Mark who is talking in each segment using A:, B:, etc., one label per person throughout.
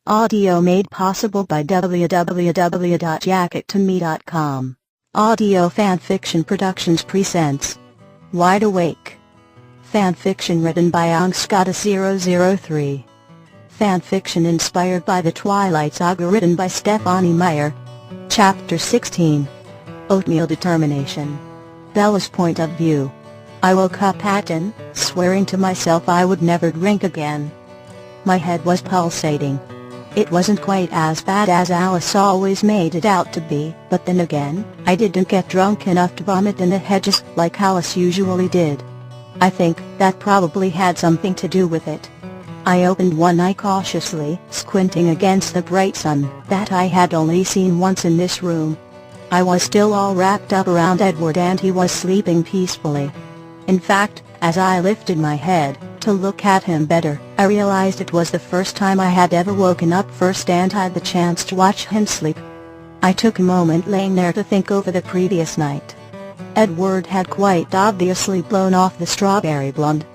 A: Audio made possible by www.jackettome.com. Audio Fanfiction Productions presents Wide Awake. Fanfiction written by Angskata003. Fanfiction inspired by the Twilight Saga written by Stephanie Meyer. Chapter 16. Oatmeal Determination. Bella's point of view. I woke up at 10, swearing to myself I would never drink again. My head was pulsating. It wasn't quite as bad as Alice always made it out to be, but then again, I didn't get drunk enough to vomit in the hedges like Alice usually did. I think that probably had something to do with it. I opened one eye cautiously, squinting against the bright sun that I had only seen once in this room. I was still all wrapped up around Edward and he was sleeping peacefully. In fact, as I lifted my head to look at him better, I realized it was the first time I had ever woken up first and had the chance to watch him sleep. I took a moment laying there to think over the previous night. Edward had quite obviously blown off the strawberry blonde.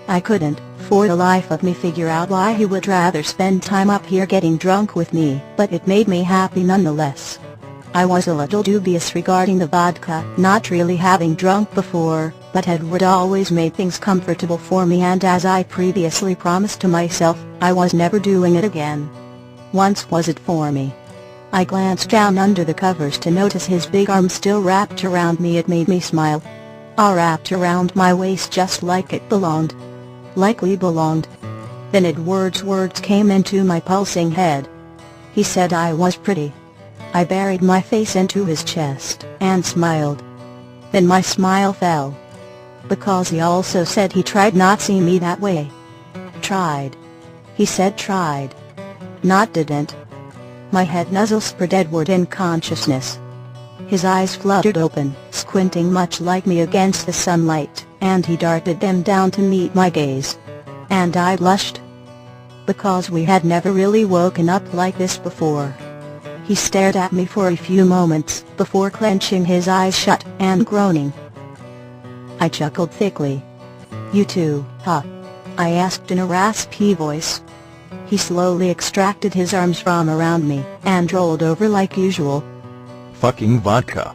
A: I couldn't, for the life of me, figure out why he would rather spend time up here getting drunk with me, but it made me happy nonetheless. I was a little dubious regarding the vodka, not really having drunk before, but Edward always made things comfortable for me, and as I previously promised to myself, I was never doing it again. Once was it for me. I glanced down under the covers to notice his big arm still wrapped around me. It made me smile. All wrapped around my waist just like it belonged. Like we belonged. Then Edward's words came into my pulsing head. He said I was pretty. I buried my face into his chest and smiled. Then my smile fell. Because he also said he tried not see me that way. Tried. He said tried. Not didn't. My head nuzzle-spurred Edward in consciousness. His eyes fluttered open, squinting much like me against the sunlight, and he darted them down to meet my gaze. And I blushed. Because we had never really woken up like this before. He stared at me for a few moments before clenching his eyes shut and groaning. I chuckled thickly. You too, huh? I asked in a raspy voice. He slowly extracted his arms from around me and rolled over like usual.
B: Fucking vodka,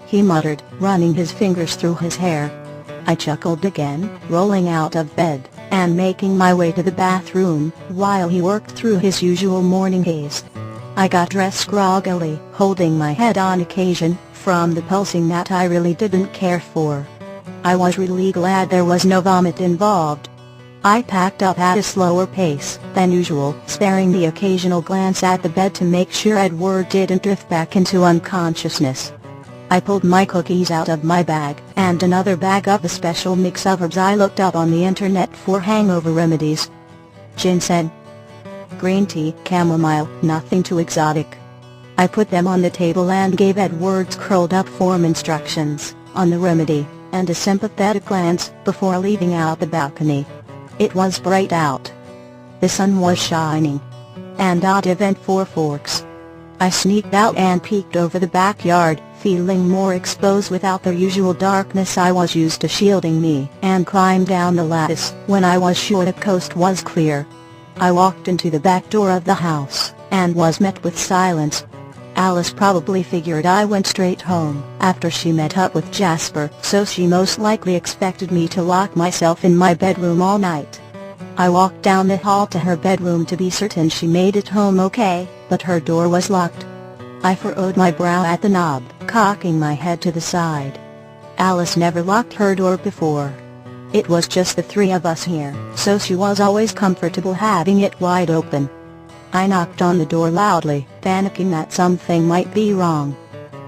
A: he muttered, running his fingers through his hair. I chuckled again, rolling out of bed and making my way to the bathroom while he worked through his usual morning haze. I got dressed groggily, holding my head on occasion from the pulsing that I really didn't care for. I was really glad there was no vomit involved. I packed up at a slower pace than usual, sparing the occasional glance at the bed to make sure Edward didn't drift back into unconsciousness. I pulled my cookies out of my bag and another bag of a special mix of herbs I looked up on the internet for hangover remedies. Ginseng, green tea, chamomile, nothing too exotic. I put them on the table and gave Edward's curled up form instructions on the remedy and a sympathetic glance before leaving out the balcony. It was bright out. The sun was shining. And odd event for Forks. I sneaked out and peeked over the backyard, feeling more exposed without the usual darkness I was used to shielding me, and climbed down the lattice when I was sure the coast was clear. I walked into the back door of the house, and was met with silence. Alice probably figured I went straight home after she met up with Jasper, so she most likely expected me to lock myself in my bedroom all night. I walked down the hall to her bedroom to be certain she made it home okay, but her door was locked. I furrowed my brow at the knob, cocking my head to the side. Alice never locked her door before. It was just the three of us here, so she was always comfortable having it wide open. I knocked on the door loudly, panicking that something might be wrong.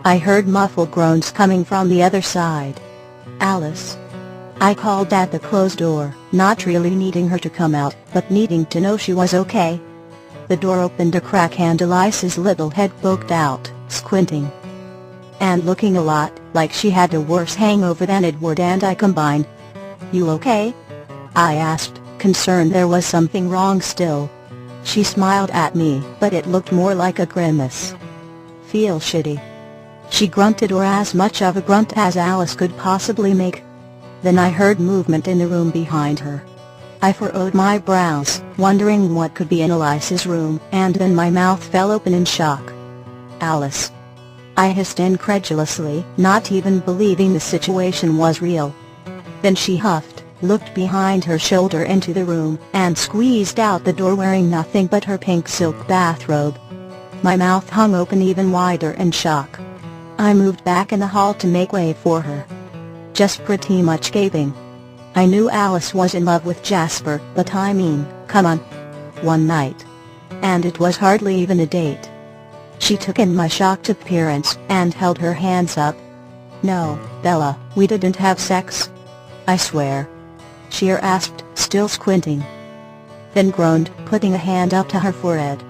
A: I heard muffled groans coming from the other side. Alice. I called at the closed door, not really needing her to come out, but needing to know she was okay. The door opened a crack and Elise's little head poked out, squinting. And looking a lot like she had a worse hangover than Edward and I combined. You okay? I asked, concerned there was something wrong still. She smiled at me, but it looked more like a grimace. Feel shitty. She grunted, or as much of a grunt as Alice could possibly make. Then I heard movement in the room behind her. I furrowed my brows, wondering what could be in Alice's room, and then my mouth fell open in shock. "Alice!" I hissed incredulously, not even believing the situation was real. Then she huffed, looked behind her shoulder into the room, and squeezed out the door wearing nothing but her pink silk bathrobe. My mouth hung open even wider in shock. I moved back in the hall to make way for her, just pretty much gaping. I knew Alice was in love with Jasper, but I mean, come on. One night. And it was hardly even a date. She took in my shocked appearance, and held her hands up. "No, Bella, we didn't have sex. I swear," she asked, still squinting. Then groaned, putting a hand up to her forehead.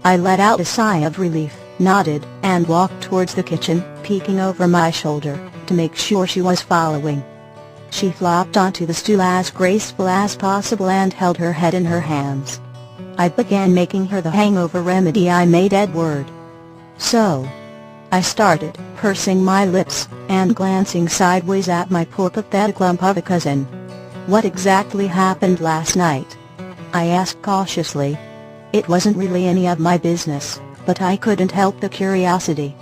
A: I let out a sigh of relief, nodded, and walked towards the kitchen, peeking over my shoulder, to make sure she was following. She flopped onto the stool as graceful as possible and held her head in her hands. I began making her the hangover remedy I made Edward. "So," I started, pursing my lips, and glancing sideways at my poor pathetic lump of a cousin. "What exactly happened last night?" I asked cautiously. It wasn't really any of my business, but I couldn't help the curiosity.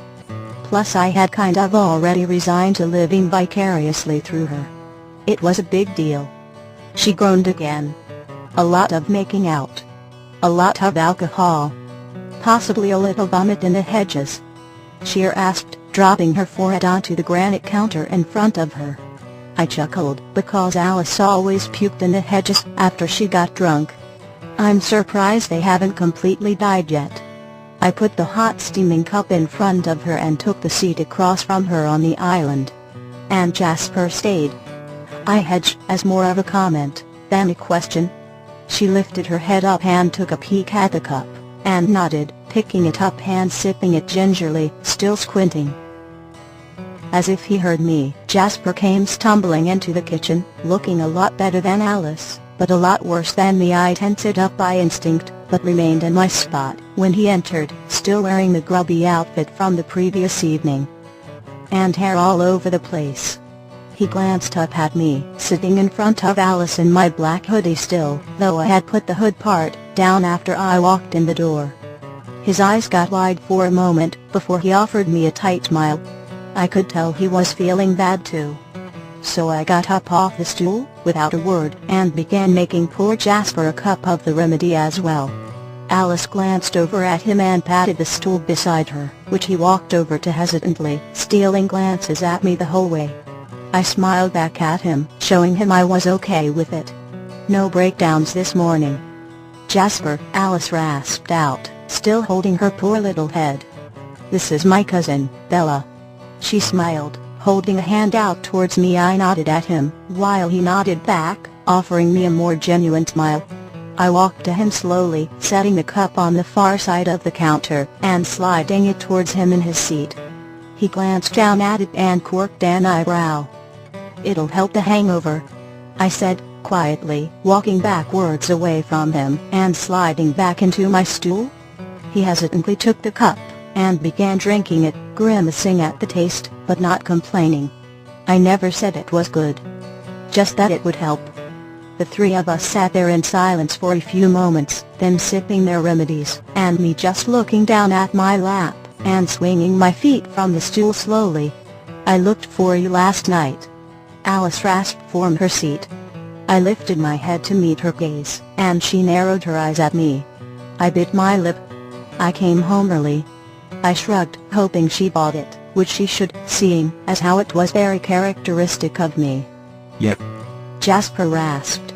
A: Plus I had kind of already resigned to living vicariously through her. It was a big deal. She groaned again. "A lot of making out. A lot of alcohol. Possibly a little vomit in the hedges," she asked, dropping her forehead onto the granite counter in front of her. I chuckled, because Alice always puked in the hedges after she got drunk. "I'm surprised they haven't completely died yet." I put the hot steaming cup in front of her and took the seat across from her on the island. "And Jasper stayed?" I hedged as more of a comment than a question. She lifted her head up and took a peek at the cup, and nodded, picking it up and sipping it gingerly, still squinting. As if he heard me, Jasper came stumbling into the kitchen, looking a lot better than Alice, but a lot worse than me. I tensed up by instinct, but remained in my spot when he entered, still wearing the grubby outfit from the previous evening. And hair all over the place. He glanced up at me, sitting in front of Alice in my black hoodie still, though I had put the hood part down after I walked in the door. His eyes got wide for a moment, before he offered me a tight smile. I could tell he was feeling bad too. So I got up off the stool, without a word, and began making poor Jasper a cup of the remedy as well. Alice glanced over at him and patted the stool beside her, which he walked over to hesitantly, stealing glances at me the whole way. I smiled back at him, showing him I was okay with it. "No breakdowns this morning?" "Jasper," Alice rasped out, still holding her poor little head. "This is my cousin, Bella." She smiled, holding a hand out towards me. I nodded at him, while he nodded back, offering me a more genuine smile. I walked to him slowly, setting the cup on the far side of the counter, and sliding it towards him in his seat. He glanced down at it and quirked an eyebrow. "It'll help the hangover," I said, quietly, walking backwards away from him, and sliding back into my stool. He hesitantly took the cup, and began drinking it, grimacing at the taste, but not complaining. I never said it was good. Just that it would help. The three of us sat there in silence for a few moments, them sipping their remedies, and me just looking down at my lap, and swinging my feet from the stool slowly. "I looked for you last night," Alice rasped from her seat. I lifted my head to meet her gaze, and she narrowed her eyes at me. I bit my lip. "I came home early." I shrugged, hoping she bought it, which she should, seeing as how it was very characteristic of me.
B: "Yep,"
A: Jasper rasped.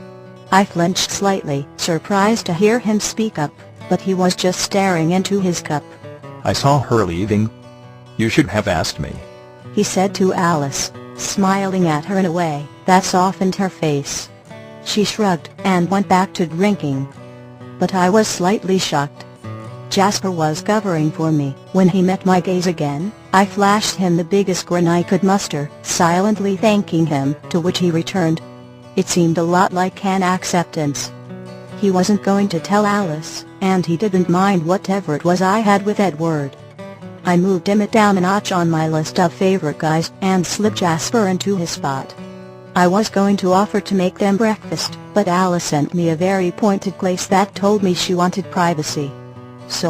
A: I flinched slightly, surprised to hear him speak up, but he was just staring into his cup.
B: "I saw her leaving. You should have asked me,"
A: he said to Alice, smiling at her in a way that softened her face. She shrugged, and went back to drinking. But I was slightly shocked. Jasper was covering for me. When he met my gaze again, I flashed him the biggest grin I could muster, silently thanking him, to which he returned. It seemed a lot like an acceptance. He wasn't going to tell Alice, and he didn't mind whatever it was I had with Edward. I moved him down a notch on my list of favorite guys, and slipped Jasper into his spot. I was going to offer to make them breakfast, but Alice sent me a very pointed glace that told me she wanted privacy. So